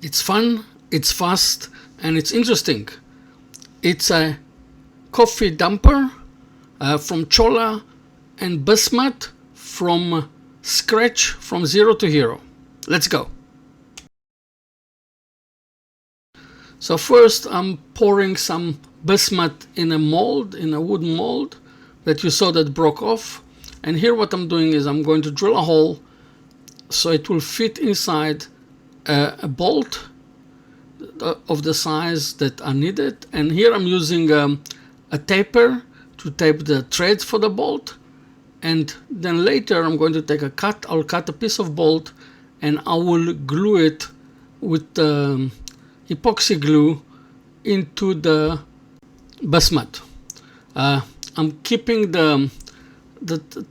It's fun, it's fast, and it's interesting. It's a coffee damper from cholla and bismat from scratch, from zero to hero. Let's go. So first I'm pouring some bismat in a mold, in a wood mold that you saw that broke off. And here what I'm doing is I'm going to drill a hole so it will fit inside a bolt of the size that are needed. And here I'm using a taper to tape the threads for the bolt. And then later I'm going to take a cut. I'll cut a piece of bolt and I will glue it with epoxy glue into the bismat. I'm keeping the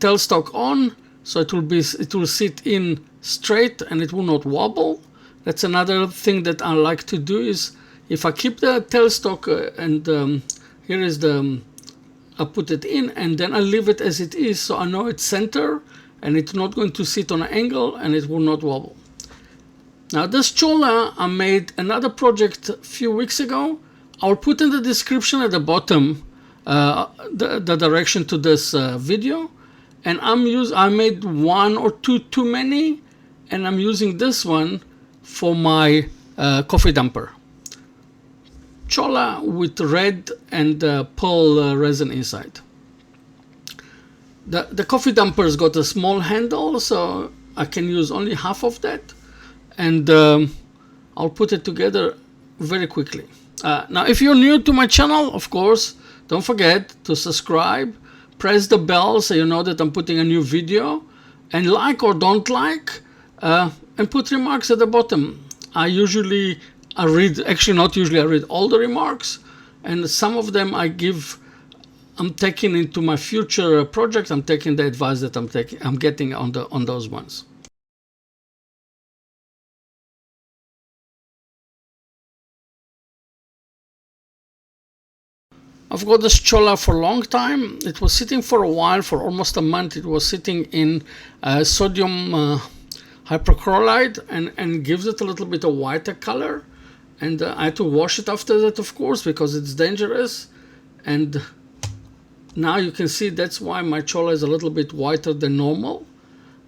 tailstock on, so it will sit in straight and it will not wobble. That's another thing that I like to do is if I keep the tailstock and here is I put it in and then I leave it as it is, so I know it's center and it's not going to sit on an angle and it will not wobble. Now this cholla, I made another project a few weeks ago. I'll put in the description at the bottom the direction to this video, and I made one or two too many, and I'm using this one for my coffee damper. Cholla with red and pearl resin inside. The coffee damper's got a small handle, so I can use only half of that, and I'll put it together very quickly. Now if you're new to my channel, of course, don't forget to subscribe, press the bell so you know that I'm putting a new video, and like or don't like, and put remarks at the bottom. I read all the remarks, and some of them I'm taking into my future project. I'm taking the advice that I'm getting on those ones. I've got this cholla for a long time. It was sitting for a while, for almost a month. It was sitting in sodium hypochlorite and gives it a little bit of whiter color. And I had to wash it after that, of course, because it's dangerous. And now you can see that's why my cholla is a little bit whiter than normal.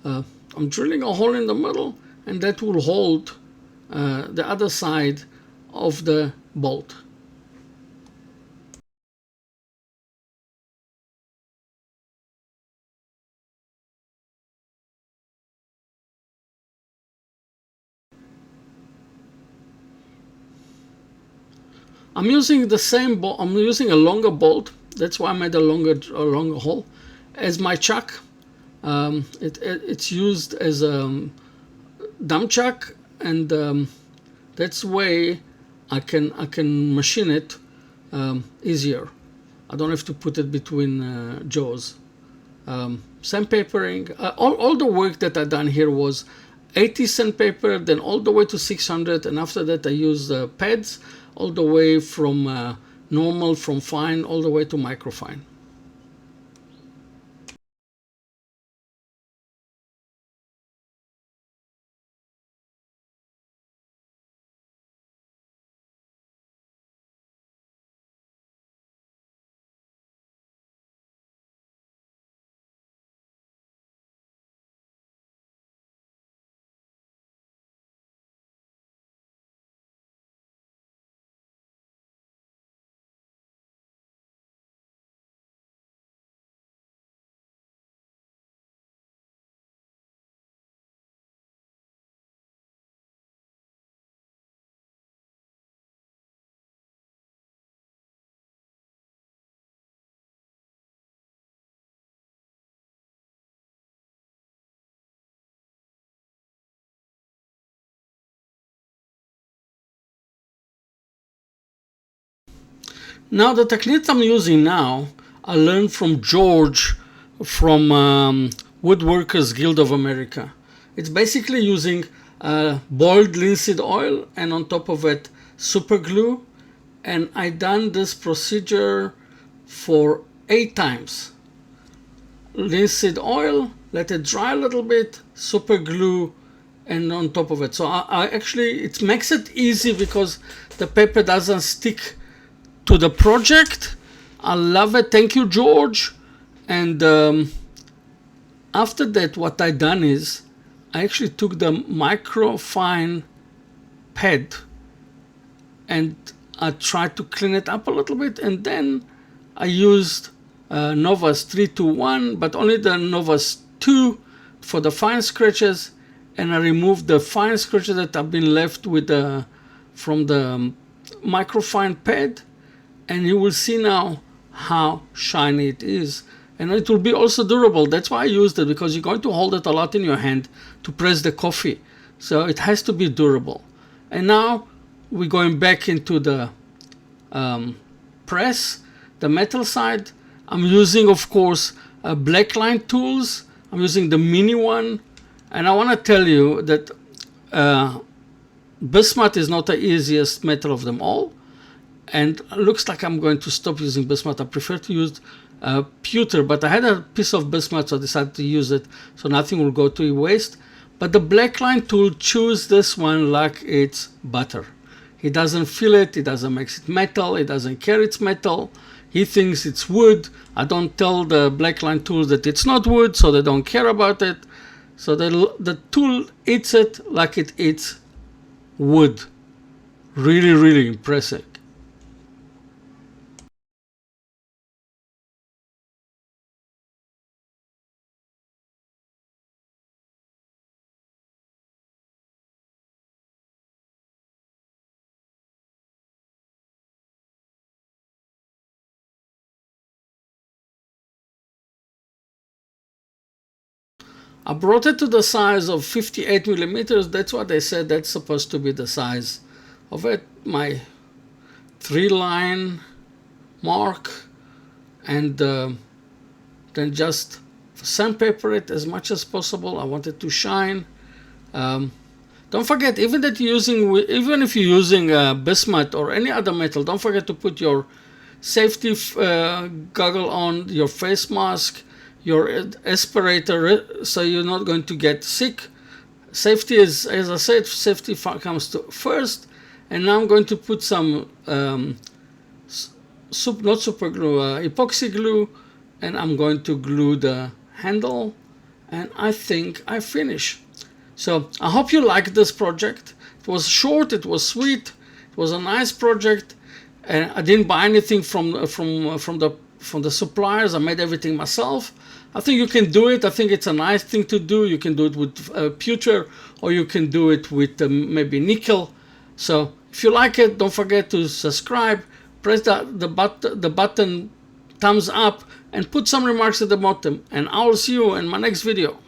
I'm drilling a hole in the middle, and that will hold the other side of the bolt. I'm using the same bolt. I'm using a longer bolt. That's why I made a longer hole as my chuck. It's used as a dump chuck, and that's way I can machine it easier. I don't have to put it between jaws. Sandpapering. All the work that I done here was 80 sandpaper, then all the way to 600, and after that I used pads all the way from normal, from fine, all the way to microfine. Now the techniques I'm using now, I learned from George from Woodworkers Guild of America. It's basically using boiled linseed oil and on top of it super glue, and I done this procedure for 8 times. Linseed oil, let it dry a little bit, super glue, and on top of it. So I actually, it makes it easy because the paper doesn't stick to the project. I love it. Thank you, George. And after that, what I done is I actually took the microfine pad and I tried to clean it up a little bit, and then I used Novus 321, but only the Novus 2 for the fine scratches, and I removed the fine scratches that have been left with the from the microfine pad, and you will see now how shiny it is, and it will be also durable. That's why I used it, because you're going to hold it a lot in your hand to press the coffee, so it has to be durable. And now we're going back into the press, the metal side. I'm using, of course, black line tools. I'm using the mini one, and I want to tell you that bismat is not the easiest metal of them all, and it looks like I'm going to stop using bismat. I prefer to use pewter, but I had a piece of bismat, so I decided to use it, so nothing will go to waste. But the black line tool chews this one like it's butter. He doesn't feel it, he doesn't make it metal, he doesn't care it's metal. He thinks it's wood. I don't tell the black line tools that it's not wood, so they don't care about it. So the tool eats it like it eats wood. Really, really impressive. I brought it to the size of 58 millimeters. That's what they said. That's supposed to be the size of it. My 3-line mark, and then just sandpaper it as much as possible. I want it to shine. Don't forget, even if you're using bismuth or any other metal, don't forget to put your safety goggle on, your face mask, your aspirator, so you're not going to get sick. Safety is, as I said, safety comes to first. And now I'm going to put some not super glue, epoxy glue, and I'm going to glue the handle, and I think I finish. So I hope you liked this project. It was short, it was sweet, it was a nice project, and I didn't buy anything from the suppliers. I made everything myself. I think you can do it. I think it's a nice thing to do. You can do it with pewter, or you can do it with maybe nickel. So if you like it, don't forget to subscribe, press the button thumbs up, and put some remarks at the bottom. And I will see you in my next video.